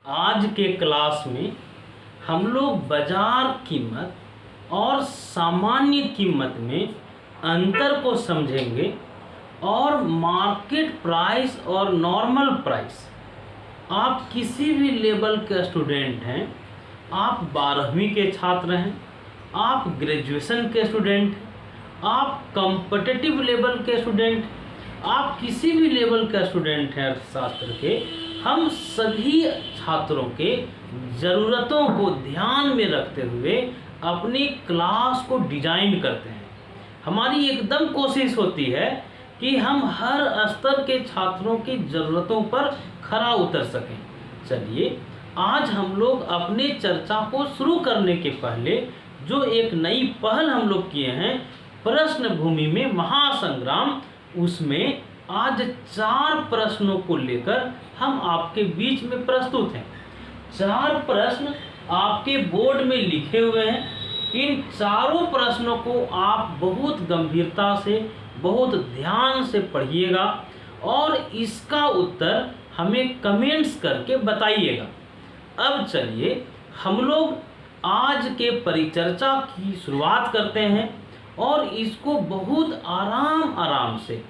आज के क्लास में हम लोग बाजार कीमत और सामान्य कीमत में अंतर को समझेंगे और मार्केट प्राइस और नॉर्मल प्राइस। आप किसी भी लेवल के स्टूडेंट हैं, आप 12वीं के छात्र हैं, आप ग्रेजुएशन के स्टूडेंट हैं, आप कॉम्पिटिटिव लेवल के स्टूडेंट, आप किसी भी लेवल के स्टूडेंट हैं अर्थशास्त्र के, हम सभी छात्रों के ज़रूरतों को ध्यान में रखते हुए अपनी क्लास को डिजाइन करते हैं। हमारी एकदम कोशिश होती है कि हम हर स्तर के छात्रों की ज़रूरतों पर खरा उतर सकें। चलिए, आज हम लोग अपने चर्चा को शुरू करने के पहले जो एक नई पहल हम लोग किए हैं, प्रश्न भूमि में महासंग्राम, उसमें आज 4 प्रश्नों को लेकर हम आपके बीच में प्रस्तुत हैं। 4 प्रश्न आपके बोर्ड में लिखे हुए हैं। इन चारों प्रश्नों को आप बहुत गंभीरता से, बहुत ध्यान से पढ़िएगा और इसका उत्तर हमें कमेंट्स करके बताइएगा। अब चलिए हम लोग आज के परिचर्चा की शुरुआत करते हैं और इसको बहुत आराम से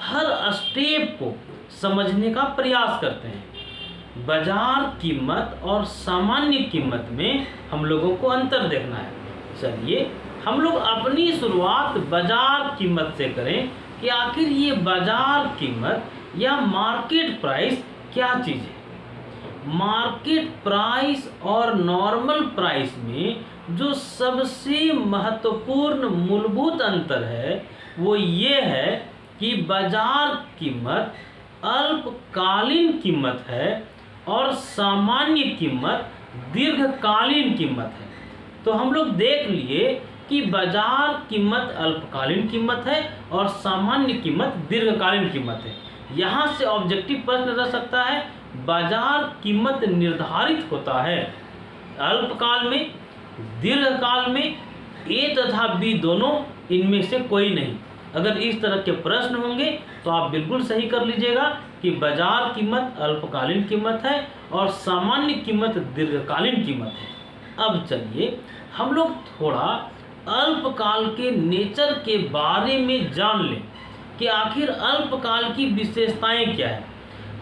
हर स्टेप को समझने का प्रयास करते हैं। बाजार कीमत और सामान्य कीमत में हम लोगों को अंतर देखना है। चलिए हम लोग अपनी शुरुआत बाजार कीमत से करें कि आखिर ये बाजार कीमत या मार्केट प्राइस क्या चीज़ है। मार्केट प्राइस और नॉर्मल प्राइस में जो सबसे महत्वपूर्ण मूलभूत अंतर है वो ये है कि बाजार कीमत अल्पकालीन कीमत है और सामान्य कीमत दीर्घकालीन कीमत है। तो हम लोग देख लिए कि बाजार कीमत अल्पकालीन कीमत है और सामान्य कीमत दीर्घकालीन कीमत है। यहाँ से ऑब्जेक्टिव प्रश्न रह सकता है, बाजार कीमत निर्धारित होता है अल्पकाल में, दीर्घकाल में, ए तथा बी दोनों, इनमें से कोई नहीं। अगर इस तरह के प्रश्न होंगे तो आप बिल्कुल सही कर लीजिएगा कि बाजार कीमत अल्पकालीन कीमत है और सामान्य कीमत दीर्घकालीन कीमत है। अब चलिए हम लोग थोड़ा अल्पकाल के नेचर के बारे में जान लें कि आखिर अल्पकाल की विशेषताएं क्या है।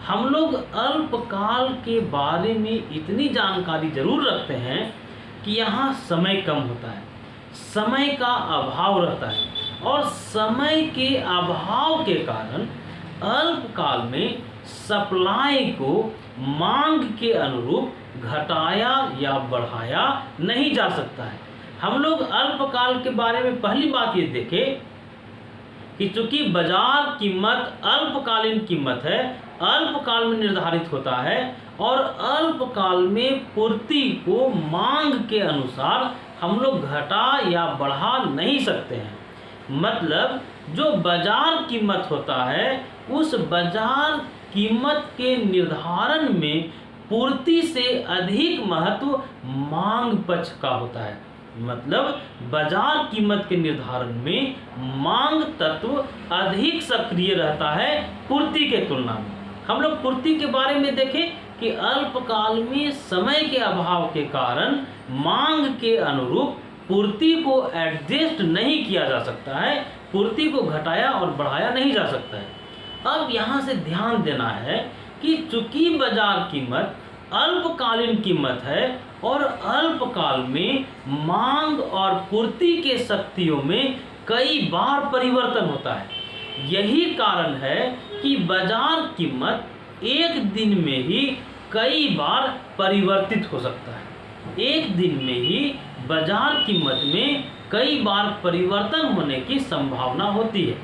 हम लोग अल्पकाल के बारे में इतनी जानकारी जरूर रखते हैं कि यहाँ समय कम होता है, समय का अभाव रहता है और समय के अभाव के कारण अल्पकाल में सप्लाई को मांग के अनुरूप घटाया या बढ़ाया नहीं जा सकता है। हम लोग अल्पकाल के बारे में पहली बात ये देखें कि चूंकि बाजार कीमत अल्पकालीन कीमत है, अल्पकाल में निर्धारित होता है और अल्पकाल में पूर्ति को मांग के अनुसार हम लोग घटा या बढ़ा नहीं सकते हैं। मतलब जो बाजार कीमत होता है उस बाजार कीमत के निर्धारण में पूर्ति से अधिक महत्व मांग पक्ष का होता है। मतलब बाजार कीमत के निर्धारण में मांग तत्व अधिक सक्रिय रहता है पूर्ति के तुलना में। हम लोग पूर्ति के बारे में देखें कि अल्पकाल में समय के अभाव के कारण मांग के अनुरूप पूर्ति को एडजस्ट नहीं किया जा सकता है, पूर्ति को घटाया और बढ़ाया नहीं जा सकता है। अब यहाँ से ध्यान देना है कि चूंकि बाजार कीमत अल्पकालीन कीमत है और अल्पकाल में मांग और पूर्ति के शक्तियों में कई बार परिवर्तन होता है, यही कारण है कि बाजार कीमत एक दिन में ही कई बार परिवर्तित हो सकता है। एक दिन में ही बाजार कीमत में कई बार परिवर्तन होने की संभावना होती है।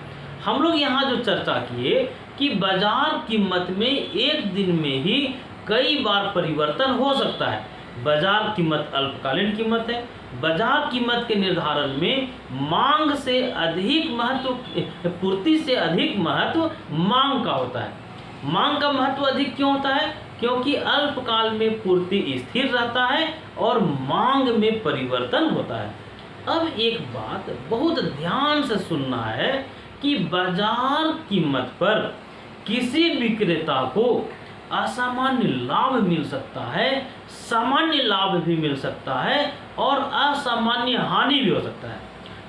हम लोग यहाँ जो चर्चा किए कि बाजार कीमत में एक दिन में ही कई बार परिवर्तन हो सकता है। बाजार कीमत अल्पकालीन कीमत है, बाजार कीमत के निर्धारण में मांग से अधिक महत्व, पूर्ति से अधिक महत्व मांग का होता है। मांग का महत्व अधिक क्यों होता है? क्योंकि अल्पकाल में पूर्ति स्थिर रहता है और मांग में परिवर्तन होता है। अब एक बात बहुत ध्यान से सुनना है कि बाजार कीमत पर किसी विक्रेता को असामान्य लाभ मिल सकता है, सामान्य लाभ भी मिल सकता है और असामान्य हानि भी हो सकता है।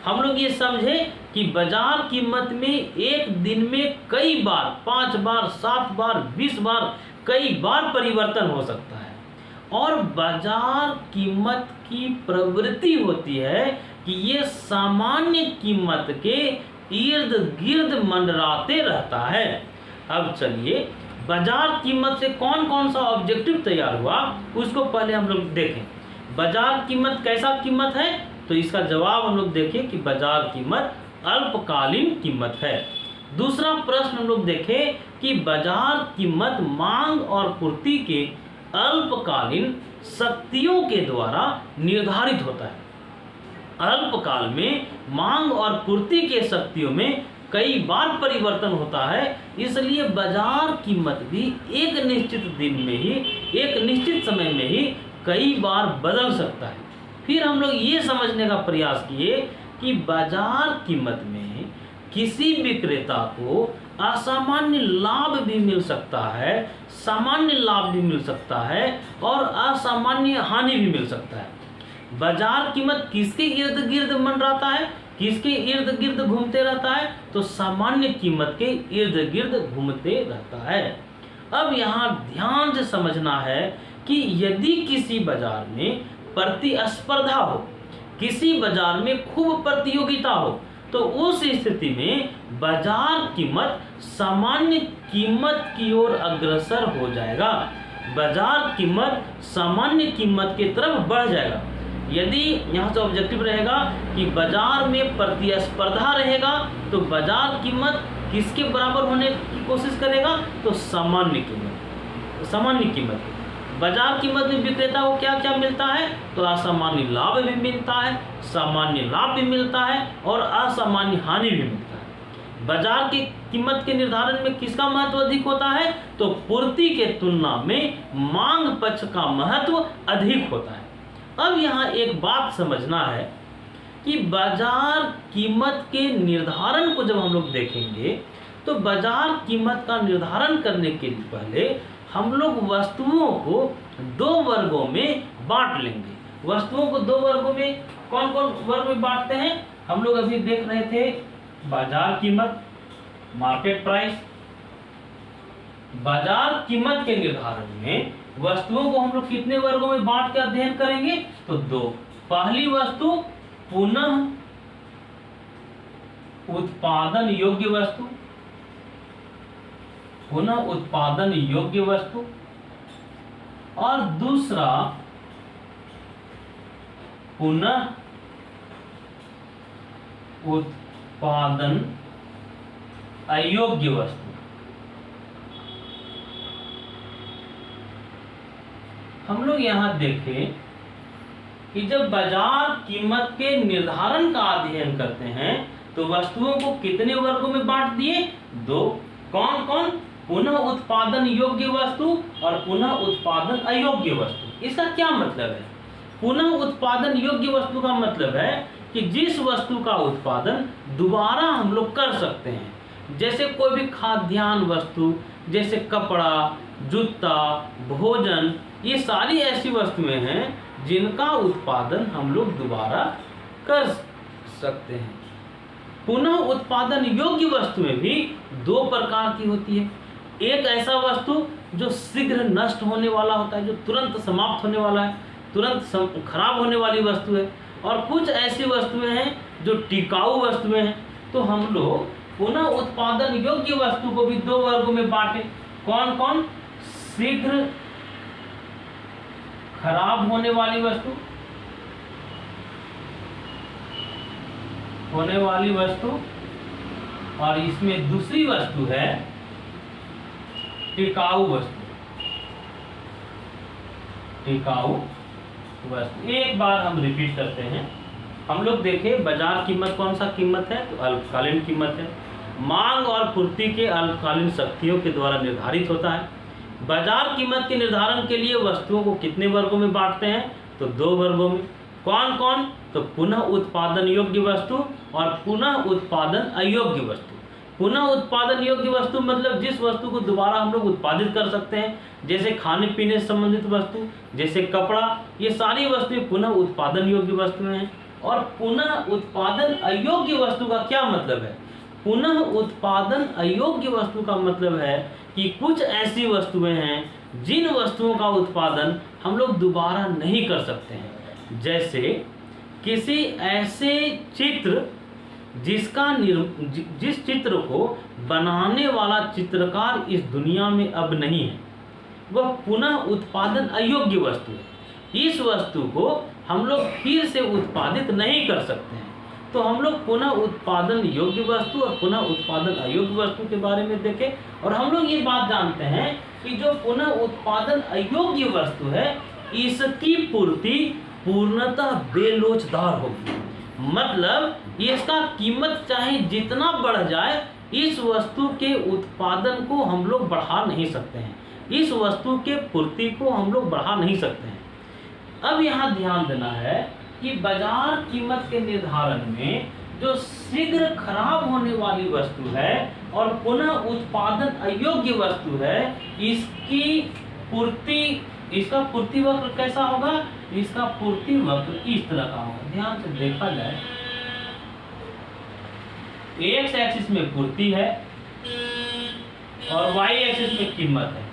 हम लोग ये समझे कि बाजार कीमत में एक दिन में कई बार, 5 बार, 7 बार, 20 बार, कई बार परिवर्तन हो सकता है और बाजार कीमत की प्रवृत्ति होती है कि ये सामान्य कीमत के इर्द गिर्द मंडराते रहता है। अब चलिए बाजार कीमत से कौन कौन सा ऑब्जेक्टिव तैयार हुआ उसको पहले हम लोग देखें। बाजार कीमत कैसा कीमत है, तो इसका जवाब हम लोग देखें कि बाजार कीमत अल्पकालीन कीमत है। दूसरा प्रश्न हम लोग देखें कि बाजार कीमत मांग और पूर्ति के अल्पकालीन शक्तियों के द्वारा निर्धारित होता है। अल्पकाल में मांग और पूर्ति के शक्तियों में कई बार परिवर्तन होता है, इसलिए बाजार कीमत भी एक निश्चित दिन में ही, एक निश्चित समय में ही कई बार बदल सकता है। फिर हम लोग ये समझने का प्रयास किए कि बाजार कीमत में किसी विक्रेता को असामान्य लाभ भी मिल सकता है, सामान्य लाभ भी मिल सकता है और असामान्य हानि भी मिल सकता है। बाजार कीमत किसके इर्द गिर्द मंडराता है, किसके इर्द गिर्द घूमते रहता है, तो सामान्य कीमत के इर्द गिर्द घूमते रहता है। अब यहाँ ध्यान से समझना है कि यदि किसी बाजार में प्रतिस्पर्धा हो, किसी बाजार में खूब प्रतियोगिता हो, तो उस स्थिति में बाजार कीमत सामान्य कीमत की ओर अग्रसर हो जाएगा, बाजार कीमत सामान्य कीमत की तरफ बढ़ जाएगा। यदि यहाँ से ऑब्जेक्टिव रहेगा कि बाजार में प्रतिस्पर्धा रहेगा तो बाजार कीमत किसके बराबर होने की कोशिश करेगा, तो सामान्य कीमत। सामान्य कीमत बाजार कीमत में विक्रेता को क्या क्या मिलता है, तो असामान्य लाभ भी मिलता है, सामान्य लाभ भी मिलता है और असामान्य हानि भी मिलता है। बाजार की कीमत के निर्धारण में किसका महत्व अधिक होता है, तो पूर्ति के तुलना में मांग पक्ष का महत्व अधिक होता है। अब यहाँ एक बात समझना है कि बाजार कीमत के निर्धारण को जब हम लोग देखेंगे तो बाजार कीमत का निर्धारण करने के लिए पहले हम लोग वस्तुओं को 2 वर्गों में बांट लेंगे। वस्तुओं को 2 वर्गों में कौन कौन वर्ग में बांटते हैं, हम लोग अभी देख रहे थे बाजार कीमत, मार्केट प्राइस। बाजार कीमत के निर्धारण में वस्तुओं को हम लोग कितने वर्गों में बांट के अध्ययन करेंगे, तो 2। पहली वस्तु पुनः उत्पादन योग्य वस्तु, पुनः उत्पादन योग्य वस्तु, और दूसरा पुनः उत्पादन अयोग्य वस्तु। हम लोग यहाँ देखें कि जब बाजार कीमत के निर्धारण का अध्ययन करते हैं तो वस्तुओं को कितने वर्गों में बांट दिए, 2। कौन कौन, पुनः उत्पादन योग्य वस्तु और पुनः उत्पादन अयोग्य वस्तु। इसका क्या मतलब है, पुनः उत्पादन योग्य वस्तु का मतलब है कि जिस वस्तु का उत्पादन दोबारा हम लोग कर सकते हैं, जैसे कोई भी खाद्यान्न वस्तु, जैसे कपड़ा, जूता, भोजन, ये सारी ऐसी वस्तुएं हैं जिनका उत्पादन हम लोग दोबारा कर सकते हैं। पुनः उत्पादन योग्य वस्तुएं भी 2 प्रकार की होती है। एक ऐसा वस्तु जो शीघ्र नष्ट होने वाला होता है, जो तुरंत समाप्त होने वाला है, तुरंत खराब होने वाली वस्तु है, और कुछ ऐसी वस्तुएं हैं जो टिकाऊ वस्तुएं हैं। तो हम लोग पुनः उत्पादन योग्य वस्तु को भी 2 वर्गों में बांटे। कौन कौन, शीघ्र खराब होने वाली वस्तु, और इसमें दूसरी वस्तु है टिकाऊ वस्तु। टिकाऊ वस्तु एक बार हम रिपीट करते हैं। हम लोग देखें बाजार कीमत कौन सा कीमत है, तो अल्पकालीन कीमत है। मांग और पूर्ति के अल्पकालीन शक्तियों के द्वारा निर्धारित होता है। बाजार कीमत के निर्धारण के लिए वस्तुओं को कितने वर्गों में बांटते हैं, तो 2 वर्गों में। कौन कौन, तो पुनः उत्पादन योग्य वस्तु और पुनः उत्पादन अयोग्य वस्तु। पुनः उत्पादन योग्य वस्तु मतलब जिस वस्तु को दोबारा हम लोग उत्पादित कर सकते हैं, जैसे खाने पीने से संबंधित वस्तु, जैसे कपड़ा, ये सारी वस्तुएं पुनः उत्पादन योग्य वस्तुएं हैं। और पुनः उत्पादन अयोग्य वस्तु का क्या मतलब है? पुनः उत्पादन अयोग्य वस्तु का मतलब है कि कुछ ऐसी वस्तुएं हैं जिन वस्तुओं का उत्पादन हम लोग दोबारा नहीं कर सकते हैं। जैसे किसी ऐसे चित्र जिस चित्र को बनाने वाला चित्रकार इस दुनिया में अब नहीं है, वह पुनः उत्पादन अयोग्य वस्तु है। इस वस्तु को हम लोग फिर से उत्पादित नहीं कर सकते हैं। तो हम लोग पुनः उत्पादन योग्य वस्तु और पुनः उत्पादन अयोग्य वस्तु के बारे में देखें, और हम लोग ये बात जानते हैं कि जो पुनः उत्पादन अयोग्य वस्तु है, इसकी पूर्ति पूर्णतः बेलोचदार होगी। मतलब इसका कीमत चाहे जितना बढ़ जाए, इस वस्तु के उत्पादन को हम लोग बढ़ा नहीं सकते हैं, इस वस्तु के पूर्ति को हम लोग बढ़ा नहीं सकते हैं। अब यहाँ ध्यान देना है कि बाजार कीमत के निर्धारण में जो शीघ्र खराब होने वाली वस्तु है और पुनः उत्पादन अयोग्य वस्तु है, इसका पूर्ति वक्र कैसा होगा? इसका पूर्ति वक्र इस तरह का होगा। ध्यान से देखा जाए, एक्स एक्सिस में पूर्ति है और वाई एक्सिस में कीमत है,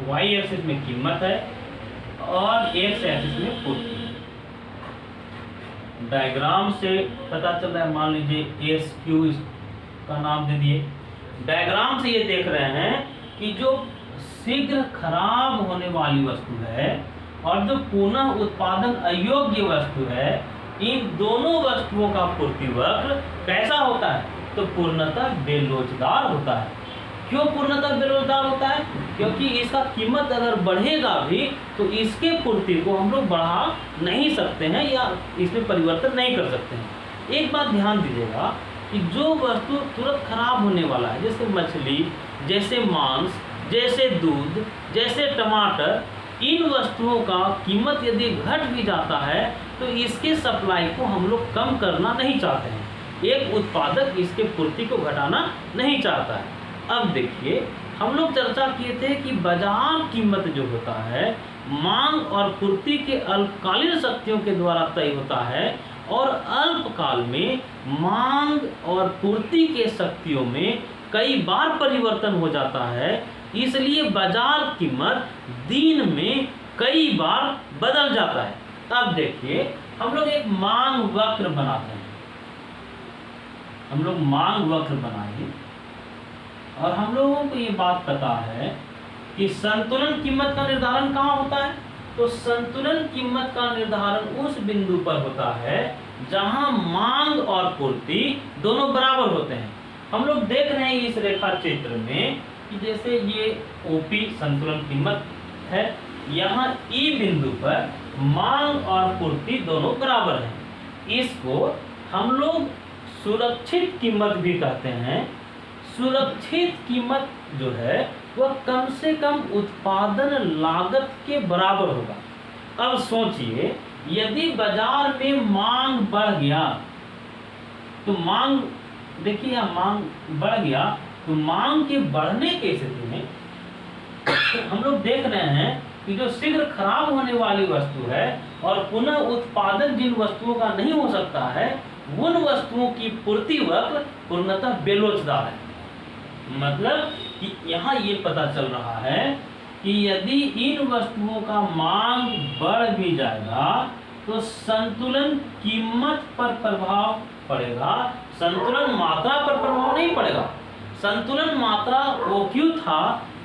वाई एक्सिस में कीमत है और एक्स एक्सिस में पूर्ति है। डायग्राम से पता चल रहा है, मान लीजिए एस क्यू का नाम दे दिए। डायग्राम से ये देख रहे हैं कि जो शीघ्र खराब होने वाली वस्तु है और जो पुनः उत्पादन अयोग्य वस्तु है, इन दोनों वस्तुओं का पूर्ति वक्र कैसा होता है? तो पूर्णतः बेलोचदार होता है। क्यों पूर्णतः बेरोजगार होता है? क्योंकि इसका कीमत अगर बढ़ेगा भी तो इसके पूर्ति को हम लोग बढ़ा नहीं सकते हैं या इसमें परिवर्तन नहीं कर सकते हैं। एक बात ध्यान दीजिएगा कि जो वस्तु तुरंत खराब होने वाला है, जैसे मछली, जैसे मांस, जैसे दूध, जैसे टमाटर, इन वस्तुओं का कीमत यदि घट भी जाता है तो इसके सप्लाई को हम लोग कम करना नहीं चाहते हैं। एक उत्पादक इसके पूर्ति को घटाना नहीं चाहता है। अब देखिए, हम लोग चर्चा किए थे कि बाजार कीमत जो होता है मांग और पूर्ति के अल्पकालीन शक्तियों के द्वारा तय होता है और अल्पकाल में मांग और पूर्ति के शक्तियों में कई बार परिवर्तन हो जाता है। इसलिए बाजार कीमत दिन में कई बार बदल जाता है। अब देखिए, हम लोग एक मांग वक्र बनाते हैं, हम लोग मांग वक्र बनाएंगे और हम लोगों को ये बात पता है कि संतुलन कीमत का निर्धारण कहाँ होता है? तो संतुलन कीमत का निर्धारण उस बिंदु पर होता है जहां मांग और पूर्ति दोनों बराबर होते हैं। हम लोग देख रहे हैं इस रेखा चित्र में कि जैसे ये ओपी संतुलन कीमत है, यहाँ ई बिंदु पर मांग और पूर्ति दोनों बराबर हैं। इसको हम लोग सुरक्षित कीमत भी कहते हैं। सुरक्षित कीमत जो है वह कम से कम उत्पादन लागत के बराबर होगा। अब सोचिए, यदि बाजार में मांग बढ़ गया तो मांग, देखिए यहाँ मांग बढ़ गया तो मांग के बढ़ने की स्थिति में हम लोग देख रहे हैं कि जो शीघ्र खराब होने वाली वस्तु है और पुनः उत्पादन जिन वस्तुओं का नहीं हो सकता है, उन वस्तुओं की पूर्ति वक्र पूर्णतः बेलोचदार है। मतलब कि यहाँ ये पता चल रहा है कि यदि इन वस्तुओं का मांग बढ़ भी जाएगा तो संतुलन कीमत पर प्रभाव पड़ेगा, संतुलन मात्रा पर प्रभाव नहीं पड़ेगा। संतुलन मात्रा OQ था,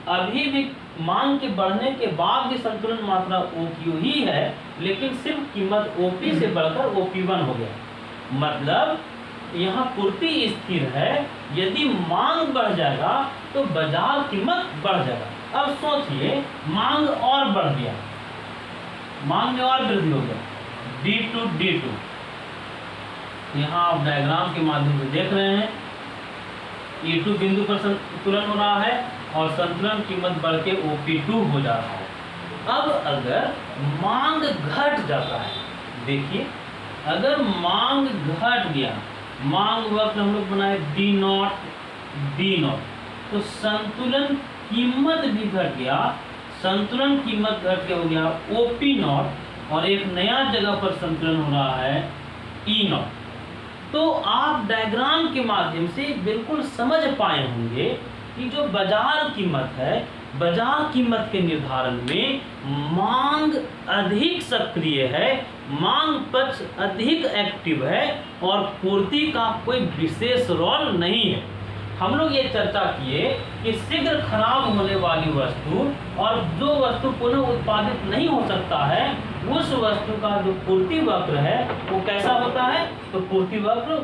अभी भी मांग के बढ़ने के बाद भी संतुलन मात्रा OQ ही है, लेकिन सिर्फ कीमत OP से बढ़कर OP1 हो गया। मतलब यहाँ पूर्ति स्थिर है, यदि मांग बढ़ जाएगा तो बाजार कीमत बढ़ जाएगा। अब सोचिए, मांग और बढ़ गया, मांग में और वृद्धि हो गया, D2 यहाँ आप डायग्राम के माध्यम से देख रहे हैं, E2 बिंदु पर संतुलन हो रहा है और संतुलन कीमत बढ़ के OP2 हो जा रहा है। अब अगर मांग घट जाता है, देखिए अगर मांग घट गया, मांग वक्र हम लोग बनाए D0 बी नॉट। तो संतुलन कीमत भी घट गया, संतुलन कीमत घट के हो गया ओपी नॉट, और एक नया जगह पर संतुलन हो रहा है ई नॉट। तो आप डायग्राम के माध्यम से बिल्कुल समझ पाए होंगे कि जो बाजार कीमत है, बाजार कीमत के निर्धारण में मांग अधिक सक्रिय है, मांग पक्ष अधिक एक्टिव है और पूर्ति का कोई विशेष रोल नहीं है। हम लोग ये चर्चा किए कि शीघ्र खराब होने वाली वस्तु और जो वस्तु पुनः उत्पादित नहीं हो सकता है, उस वस्तु का जो पूर्ति वक्र है वो कैसा होता है? तो पूर्ति वक्र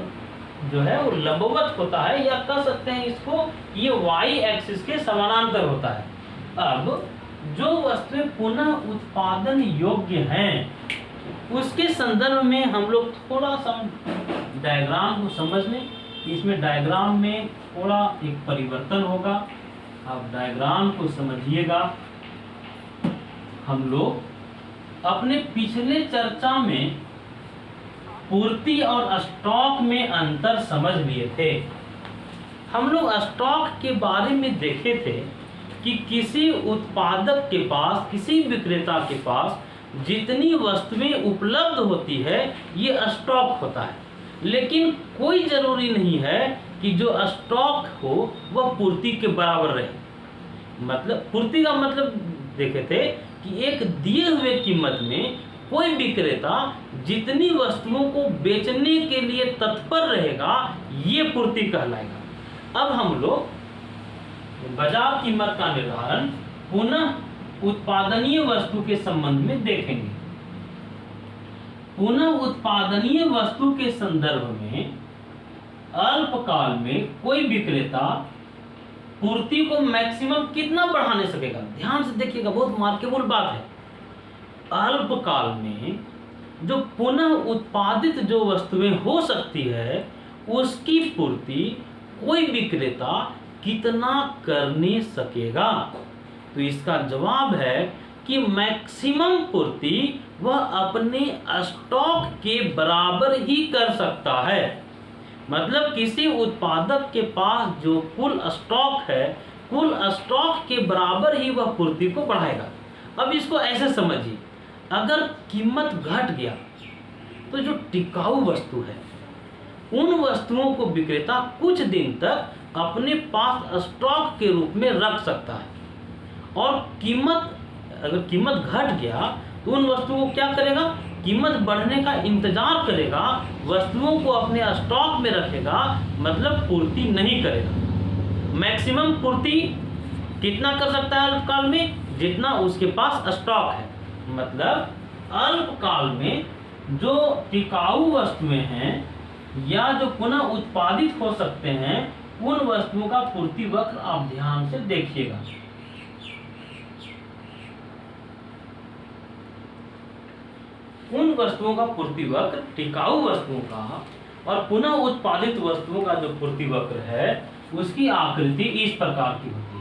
जो है वो लंबवत होता है, या कह सकते हैं इसको ये वाई एक्सिस के समानांतर होता है। अब जो वस्तुएं पुनः उत्पादन योग्य हैं उसके संदर्भ में हम लोग थोड़ा सा डायग्राम को समझ लें। इसमें डायग्राम में थोड़ा एक परिवर्तन होगा, आप डायग्राम को समझिएगा। हम लोग अपने पिछले चर्चा में पूर्ति और स्टॉक में अंतर समझ लिए थे। हम लोग स्टॉक के बारे में देखे थे कि किसी उत्पादक के पास, किसी विक्रेता के पास जितनी वस्तुएं उपलब्ध होती है ये स्टॉक होता है, लेकिन कोई जरूरी नहीं है कि जो स्टॉक हो वह पूर्ति के बराबर रहे। मतलब पूर्ति का मतलब देखे थे कि एक दिए हुए कीमत में कोई विक्रेता जितनी वस्तुओं को बेचने के लिए तत्पर रहेगा ये पूर्ति कहलाएगा। अब हम लोग बाजार कीमत का निर्धारण पुनः उत्पादनीय वस्तु के संबंध में देखेंगे। पुनः उत्पादनीय वस्तु के संदर्भ में अल्पकाल में कोई विक्रेता पूर्ति को मैक्सिमम कितना बढ़ाने सकेगा? ध्यान से देखिएगा, बहुत मार्केबल बात है। अल्पकाल में जो पुनः उत्पादित जो वस्तुएं हो सकती है उसकी पूर्ति कोई विक्रेता कितना करने सकेगा? तो इसका जवाब है कि मैक्सिमम पूर्ति वह अपने स्टॉक के बराबर ही कर सकता है। मतलब किसी उत्पादक के पास जो कुल स्टॉक है, कुल स्टॉक के बराबर ही वह पूर्ति को बढ़ाएगा। अब इसको ऐसे समझिए, अगर कीमत घट गया तो जो टिकाऊ वस्तु है उन वस्तुओं को विक्रेता कुछ दिन तक अपने पास स्टॉक के रूप में रख सकता है, और अगर कीमत घट गया तो उन वस्तुओं को क्या करेगा? कीमत बढ़ने का इंतजार करेगा, वस्तुओं को अपने स्टॉक में रखेगा, मतलब पूर्ति नहीं करेगा। मैक्सिमम पूर्ति कितना कर सकता है अल्पकाल में? जितना उसके पास स्टॉक है। मतलब अल्पकाल में जो टिकाऊ वस्तुएं हैं या जो पुनः उत्पादित हो सकते हैं उन वस्तुओं का पूर्ति वक्र आप ध्यान से देखिएगा। उन वस्तुओं का पूर्ति वक्र, टिकाऊ वस्तुओं का और पुनः उत्पादित वस्तुओं का जो पूर्ति वक्र है उसकी आकृति इस प्रकार की होती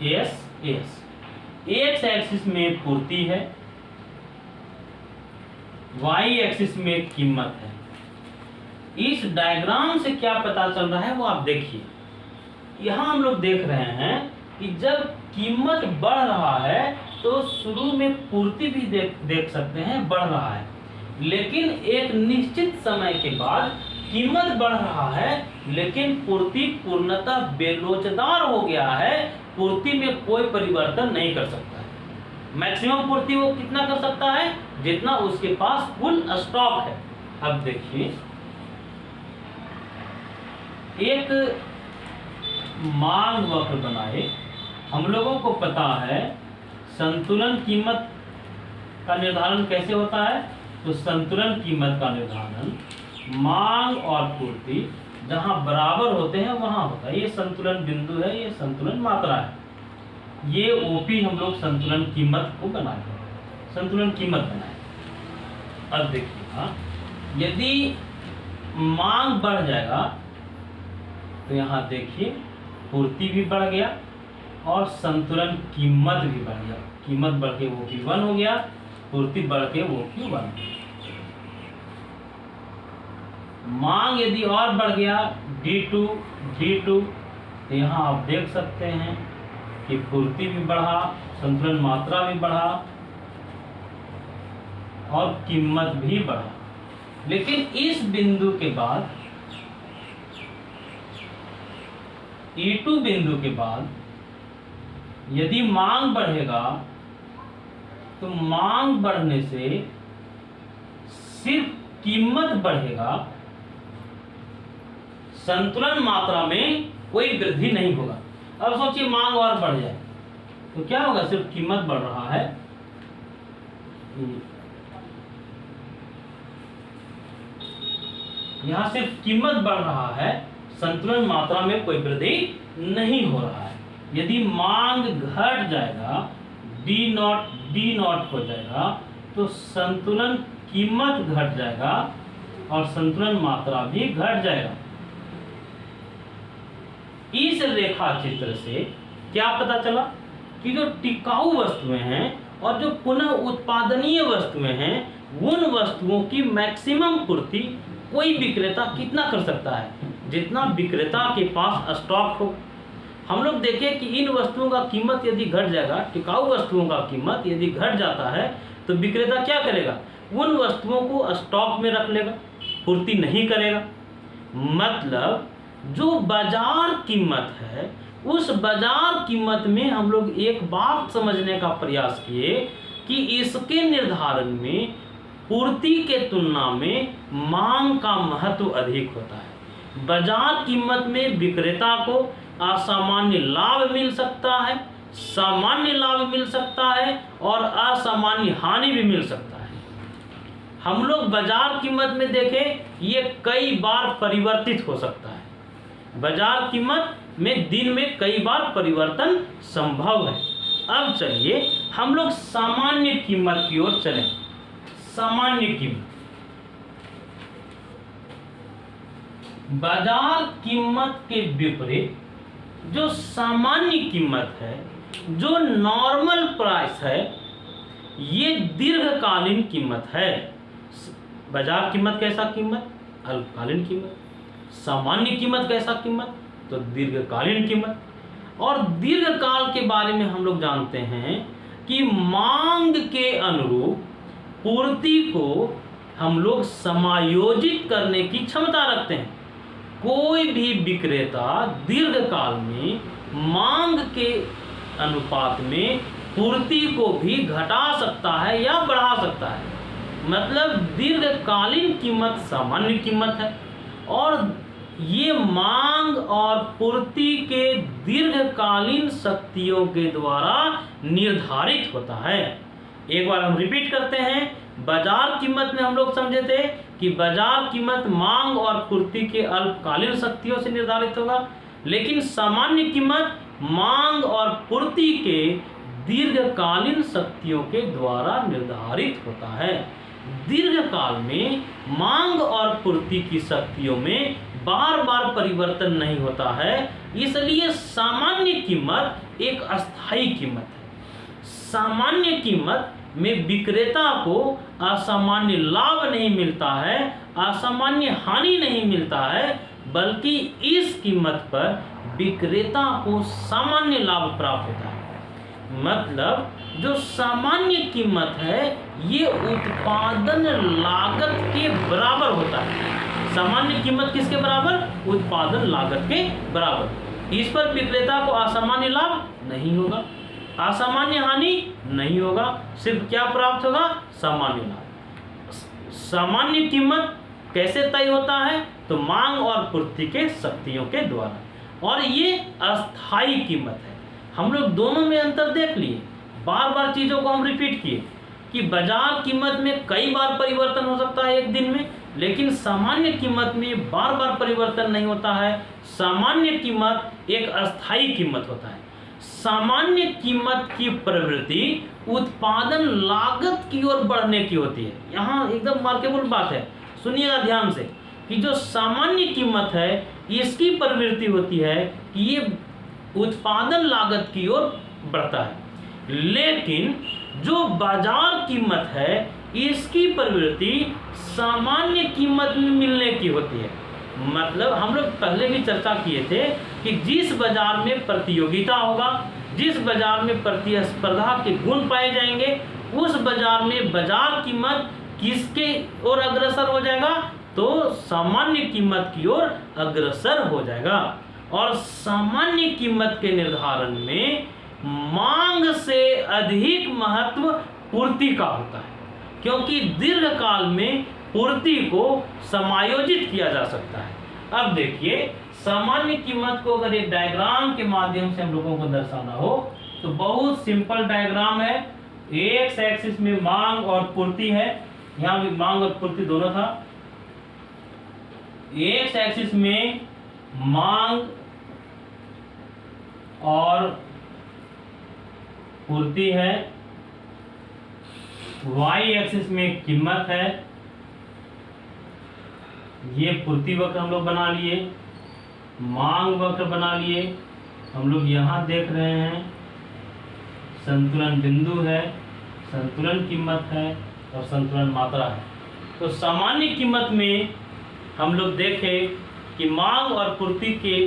है। एस एस एक्स एक्सिस में पूर्ति है, वाई एक्सिस में कीमत है। इस डायग्राम से क्या पता चल रहा है वो आप देखिए। यहाँ हम लोग देख रहे हैं कि जब कीमत बढ़ रहा है तो शुरू में पूर्ति भी देख सकते हैं बढ़ रहा है, लेकिन एक निश्चित समय के बाद कीमत बढ़ रहा है लेकिन पूर्ति पूर्णतः बेलोचदार हो गया है, पूर्ति में कोई परिवर्तन नहीं कर सकता है। मैक्सिमम पूर्ति वो कितना कर सकता है? जितना उसके पास कुल स्टॉक है। अब देखिए, एक मांग वक्र बनाए। हम लोगों को पता है संतुलन कीमत का निर्धारण कैसे होता है? तो संतुलन कीमत का निर्धारण मांग और पूर्ति जहां बराबर होते हैं वहां होता है। ये संतुलन बिंदु है, ये संतुलन मात्रा है। ये ओपी हम लोग संतुलन कीमत को बनाए, संतुलन कीमत बनाए। अब देखिए, यदि मांग बढ़ जाएगा तो यहाँ देखिए पूर्ति भी बढ़ गया और संतुलन कीमत भी बढ़ गया। कीमत बढ़ के वो भी 1 हो गया, पूर्ति बढ़ के वो भी 1 हो गया। मांग यदि और बढ़ गया D2 तो यहाँ आप देख सकते हैं कि पूर्ति भी बढ़ा, संतुलन मात्रा भी बढ़ा और कीमत भी बढ़ा। लेकिन इस बिंदु के बाद E2 बिंदु के बाद यदि मांग बढ़ेगा तो मांग बढ़ने से सिर्फ कीमत बढ़ेगा, संतुलन मात्रा में कोई वृद्धि नहीं होगा। अब सोचिए मांग और बढ़ जाए तो क्या होगा, सिर्फ कीमत बढ़ रहा है, यहां सिर्फ कीमत बढ़ रहा है, संतुलन मात्रा में कोई वृद्धि नहीं हो रहा है। यदि मांग घट जाएगा, D नॉट हो जाएगा तो संतुलन कीमत घट जाएगा और संतुलन मात्रा भी घट जाएगा। इस रेखा चित्र से क्या पता चला कि जो टिकाऊ वस्तुएं हैं और जो पुनः उत्पादनीय वस्तुएं हैं, उन वस्तुओं की मैक्सिमम पूर्ति कोई विक्रेता कितना कर सकता है, जितना विक्रेता के पास स्टॉक हो। हम लोग देखें कि इन वस्तुओं का कीमत यदि घट जाएगा, टिकाऊ वस्तुओं का कीमत यदि घट जाता है तो विक्रेता क्या करेगा, उन वस्तुओं को स्टॉक में रख लेगा, पूर्ति नहीं करेगा। मतलब जो बाजार कीमत है, उस बाजार कीमत में हम लोग एक बात समझने का प्रयास किए कि इसके निर्धारण में पूर्ति के तुलना में मांग का महत्व अधिक होता है। बाजार कीमत में विक्रेता को असामान्य लाभ मिल सकता है, सामान्य लाभ मिल सकता है और असामान्य हानि भी मिल सकता है। हम लोग बाजार कीमत में देखें, ये कई बार परिवर्तित हो सकता है। बाजार कीमत में दिन में कई बार परिवर्तन संभव है। अब चलिए हम लोग सामान्य कीमत की ओर चलें। सामान्य कीमत, बाजार कीमत के विपरीत जो सामान्य कीमत है, जो नॉर्मल प्राइस है, ये दीर्घकालीन कीमत है। बाजार कीमत कैसा कीमत, अल्पकालीन कीमत। सामान्य कीमत कैसा कीमत, तो दीर्घकालीन कीमत। और दीर्घकाल के बारे में हम लोग जानते हैं कि मांग के अनुरूप पूर्ति को हम लोग समायोजित करने की क्षमता रखते हैं। कोई भी विक्रेता दीर्घकाल में मांग के अनुपात में पूर्ति को भी घटा सकता है या बढ़ा सकता है। मतलब दीर्घकालीन कीमत सामान्य कीमत है और ये मांग और पूर्ति के दीर्घकालीन शक्तियों के द्वारा निर्धारित होता है। एक बार हम रिपीट करते हैं। बाजार कीमत में हम लोग समझे थे कि बाजार कीमत मांग और पूर्ति के अल्पकालीन शक्तियों से निर्धारित होगा, लेकिन सामान्य कीमत मांग और पूर्ति के दीर्घकालीन शक्तियों के द्वारा निर्धारित होता है। दीर्घकाल में मांग और पूर्ति की शक्तियों में बार बार परिवर्तन नहीं होता है, इसलिए सामान्य कीमत एक अस्थायी कीमत है। सामान्य कीमत में विक्रेता को असामान्य लाभ नहीं मिलता है, असामान्य हानि नहीं मिलता है, बल्कि इस कीमत पर विक्रेता को सामान्य लाभ प्राप्त होता है। मतलब जो सामान्य कीमत है ये उत्पादन लागत के बराबर होता है। सामान्य कीमत किसके बराबर, उत्पादन लागत के बराबर। इस पर विक्रेता को असामान्य लाभ नहीं होगा, असामान्य हानि नहीं होगा, सिर्फ क्या प्राप्त होगा, सामान्य लाभ। सामान्य कीमत कैसे तय होता है, तो मांग और पूर्ति के शक्तियों के द्वारा, और ये अस्थायी कीमत है। हम लोग दोनों में अंतर देख लिए, बार बार चीज़ों को हम रिपीट किए कि बाजार कीमत में कई बार परिवर्तन हो सकता है एक दिन में, लेकिन सामान्य कीमत में बार बार परिवर्तन नहीं होता है। सामान्य कीमत एक अस्थायी कीमत होता है। सामान्य कीमत की प्रवृत्ति उत्पादन लागत की ओर बढ़ने की होती है। यहाँ एकदम मार्केबल बात है, सुनिएगा ध्यान से कि जो सामान्य कीमत है इसकी प्रवृत्ति होती है कि ये उत्पादन लागत की ओर बढ़ता है, लेकिन जो बाजार कीमत है इसकी प्रवृत्ति सामान्य कीमत में मिलने की होती है। मतलब हम लोग पहले भी चर्चा किए थे कि जिस बाजार में प्रतियोगिता होगा, जिस बाजार में प्रतिस्पर्धा के गुण पाए जाएंगे, उस बाजार में बाजार कीमत किसके ओर अग्रसर हो जाएगा, तो सामान्य कीमत की ओर अग्रसर हो जाएगा। और सामान्य कीमत के निर्धारण में मांग से अधिक महत्व पूर्ति का होता है, क्योंकि दीर्घकाल में पूर्ति को समायोजित किया जा सकता है। अब देखिए, सामान्य कीमत को अगर एक डायग्राम के माध्यम से हम लोगों को दर्शाना हो तो बहुत सिंपल डायग्राम है। एक्स एक्सिस में मांग और पूर्ति है, यहाँ भी मांग और पूर्ति दोनों था। एक्स एक्सिस में मांग और पूर्ति है, वाई एक्सिस में कीमत है। ये पूर्ति वक्र हम लोग बना लिए, मांग वक्र बना लिए। हम लोग यहाँ देख रहे हैं संतुलन बिंदु है, संतुलन कीमत है और संतुलन मात्रा है। तो सामान्य कीमत में हम लोग देखें कि मांग और पूर्ति के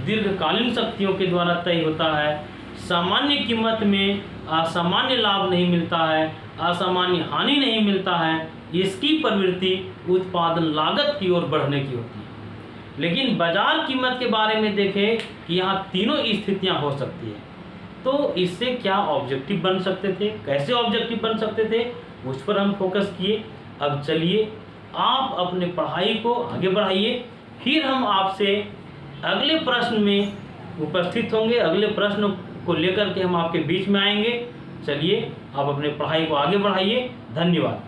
दीर्घकालीन शक्तियों के द्वारा तय होता है। सामान्य कीमत में असामान्य लाभ नहीं मिलता है, असामान्य हानि नहीं मिलता है। इसकी प्रवृत्ति उत्पादन लागत की ओर बढ़ने की होती है। लेकिन बाजार कीमत के बारे में देखें कि यहाँ तीनों स्थितियाँ हो सकती है। तो इससे क्या ऑब्जेक्टिव बन सकते थे, कैसे ऑब्जेक्टिव बन सकते थे, उस पर हम फोकस किए। अब चलिए आप अपने पढ़ाई को आगे बढ़ाइए, फिर हम आपसे अगले प्रश्न में उपस्थित होंगे। अगले प्रश्न को लेकर के हम आपके बीच में आएंगे। चलिए आप अपने पढ़ाई को आगे बढ़ाइए। धन्यवाद।